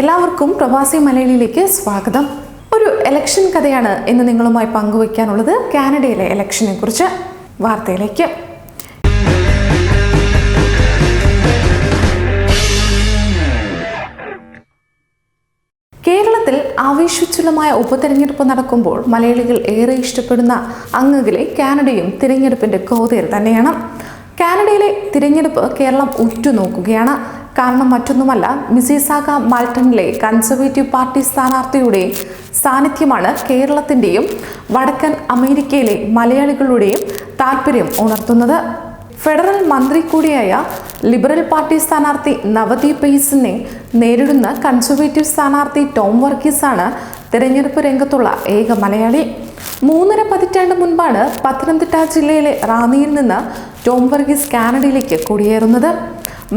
എല്ലാവർക്കും പ്രവാസി മലയാളിയിലേക്ക് സ്വാഗതം. ഒരു ഇലക്ഷൻ കഥയാണ് ഇന്ന് നിങ്ങളുമായി പങ്കുവയ്ക്കാനുള്ളത്. കാനഡയിലെ ഇലക്ഷനെ കുറിച്ച്. വാർത്തയിലേക്ക്. കേരളത്തിൽ ആവേശോജ്വലമായ ഉപതെരഞ്ഞെടുപ്പ് നടക്കുമ്പോൾ മലയാളികൾ ഏറെ ഇഷ്ടപ്പെടുന്ന അങ്ങകലെ കാനഡയും തിരഞ്ഞെടുപ്പിന്റെ ഗോതയിൽ തന്നെയാണ്. കാനഡയിലെ തിരഞ്ഞെടുപ്പ് കേരളം ഉറ്റുനോക്കുകയാണ്. കാരണം മറ്റൊന്നുമല്ല, മിസിസാഗ മാൾട്ടണിലെ കൺസർവേറ്റീവ് പാർട്ടി സ്ഥാനാർത്ഥിയുടെ സാന്നിധ്യമാണ് കേരളത്തിൻ്റെയും വടക്കൻ അമേരിക്കയിലെ മലയാളികളുടെയും താല്പര്യം ഉണർത്തുന്നത്. ഫെഡറൽ മന്ത്രി കൂടിയായ ലിബറൽ പാർട്ടി സ്ഥാനാർത്ഥി നവദീപ് പെയ്സിനെ നേരിടുന്ന കൺസർവേറ്റീവ് സ്ഥാനാർത്ഥി ടോം വർഗീസാണ് തിരഞ്ഞെടുപ്പ് രംഗത്തുള്ള ഏക മലയാളി. 3.5 പതിറ്റാണ്ട് മുൻപാണ് പത്തനംതിട്ട ജില്ലയിലെ റാന്നിയിൽ നിന്ന് ടോം വർഗീസ് കാനഡയിലേക്ക് കുടിയേറുന്നത്.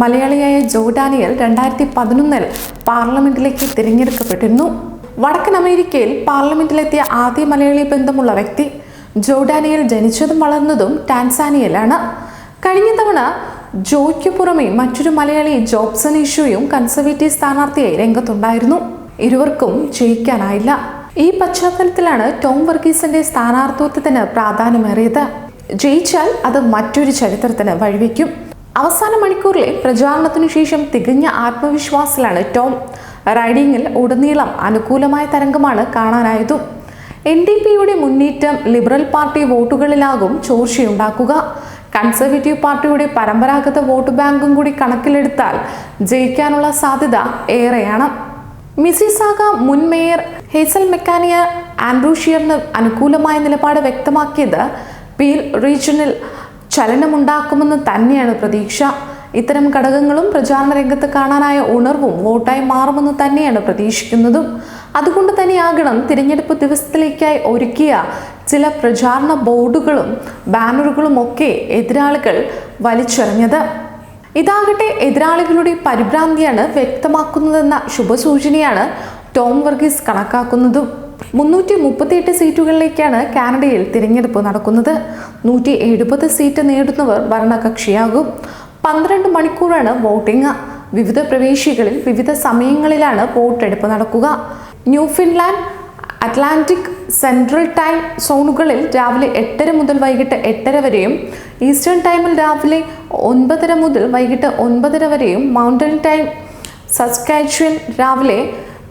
മലയാളിയായ ജോ ഡാനിയൽ 2011 പാർലമെന്റിലേക്ക് തിരഞ്ഞെടുക്കപ്പെട്ടിരുന്നു. വടക്കൻ അമേരിക്കയിൽ പാർലമെന്റിലെത്തിയ ആദ്യ മലയാളി ബന്ധമുള്ള വ്യക്തി. ജോ ഡാനിയൽ ജനിച്ചതും വളർന്നതും ടാൻസാനിയയിലാണ്. കഴിഞ്ഞ തവണ ജോയ്ക്ക് പുറമെ മറ്റൊരു മലയാളി ജോബ്സൺ ഇഷ്യൂയും കൺസർവേറ്റീവ് സ്ഥാനാർത്ഥിയായി രംഗത്തുണ്ടായിരുന്നു. ഇരുവർക്കും ജയിക്കാനായില്ല. ഈ പശ്ചാത്തലത്തിലാണ് ടോം വർഗീസിന്റെ സ്ഥാനാർത്ഥിത്വത്തിന് പ്രാധാന്യമേറിയത്. ജയിച്ചാൽ അത് മറ്റൊരു ചരിത്രത്തിന് വഴിവെക്കും. അവസാന മണിക്കൂറിലെ പ്രചാരണത്തിനു ശേഷം തികഞ്ഞ ആത്മവിശ്വാസത്തിലാണ് ടോം. റൈഡിങ്ങിൽ ഉടനീളം അനുകൂലമായ തരംഗമാണ് കാണാനായതും. NDPയുടെ മുന്നേറ്റം ലിബറൽ പാർട്ടി വോട്ടുകളിലാകും ചോർച്ചയുണ്ടാക്കുക. കൺസർവേറ്റീവ് പാർട്ടിയുടെ പരമ്പരാഗത വോട്ട് ബാങ്കും കൂടി കണക്കിലെടുത്താൽ ജയിക്കാനുള്ള സാധ്യത ഏറെയാണ്. മിസിസാഗ മുൻ മേയർ ഹേസൽ മെക്കാനിയ ആൻഡ്രൂഷിയറിന് അനുകൂലമായ നിലപാട് വ്യക്തമാക്കിയത് പീൽ റീജിയനിൽ ചലനമുണ്ടാക്കുമെന്ന് തന്നെയാണ് പ്രതീക്ഷ. ഇത്തരം ഘടകങ്ങളും പ്രചാരണ രംഗത്ത് കാണാനായ ഉണർവും വോട്ടായി മാറുമെന്ന് തന്നെയാണ് പ്രതീക്ഷിക്കുന്നതും. അതുകൊണ്ട് തന്നെയാകണം തിരഞ്ഞെടുപ്പ് ദിവസത്തിലേക്കായി ഒരുക്കിയ ചില പ്രചാരണ ബോർഡുകളും ബാനറുകളും ഒക്കെ എതിരാളികൾ വലിച്ചെറിഞ്ഞത്. ഇതാകട്ടെ എതിരാളികളുടെ പരിഭ്രാന്തിയാണ് വ്യക്തമാക്കുന്നതെന്ന ശുഭസൂചനയാണ് ടോം വർഗീസ് കണക്കാക്കുന്നതും. 338 സീറ്റുകളിലേക്കാണ് കാനഡയിൽ തിരഞ്ഞെടുപ്പ് നടക്കുന്നത്. 170 സീറ്റ് നേടുന്നവർ ഭരണകക്ഷിയാകും. 12 മണിക്കൂറാണ് വോട്ടിംഗ്. വിവിധ പ്രവേശികളിൽ വിവിധ സമയങ്ങളിലാണ് വോട്ടെടുപ്പ് നടക്കുക. ന്യൂഫിൻലാൻഡ്, അറ്റ്ലാന്റിക്, സെൻട്രൽ ടൈം സോണുകളിൽ രാവിലെ 8:30 മുതൽ വൈകിട്ട് 8:30 വരെയും, ഈസ്റ്റേൺ ടൈമിൽ രാവിലെ 9:30 മുതൽ വൈകിട്ട് 9:30 വരെയും, മൗണ്ടൻ ടൈം സസ്കാച്ചുവൻ രാവിലെ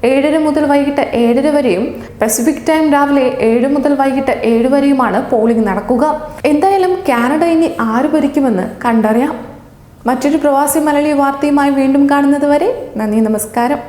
7:30 മുതൽ വൈകിട്ട് 7:30 വരെയും, പസഫിക് ടൈം രാവിലെ 7 മുതൽ വൈകിട്ട് 7 വരെയുമാണ് പോളിംഗ് നടക്കുക. എന്തായാലും കാനഡ ഇനി ആര് ഭരിക്കുമെന്ന് കണ്ടറിയാം. മറ്റൊരു പ്രവാസി മലയാളി വാർത്തയുമായി വീണ്ടും കാണുന്നത് വരെ നന്ദി, നമസ്കാരം.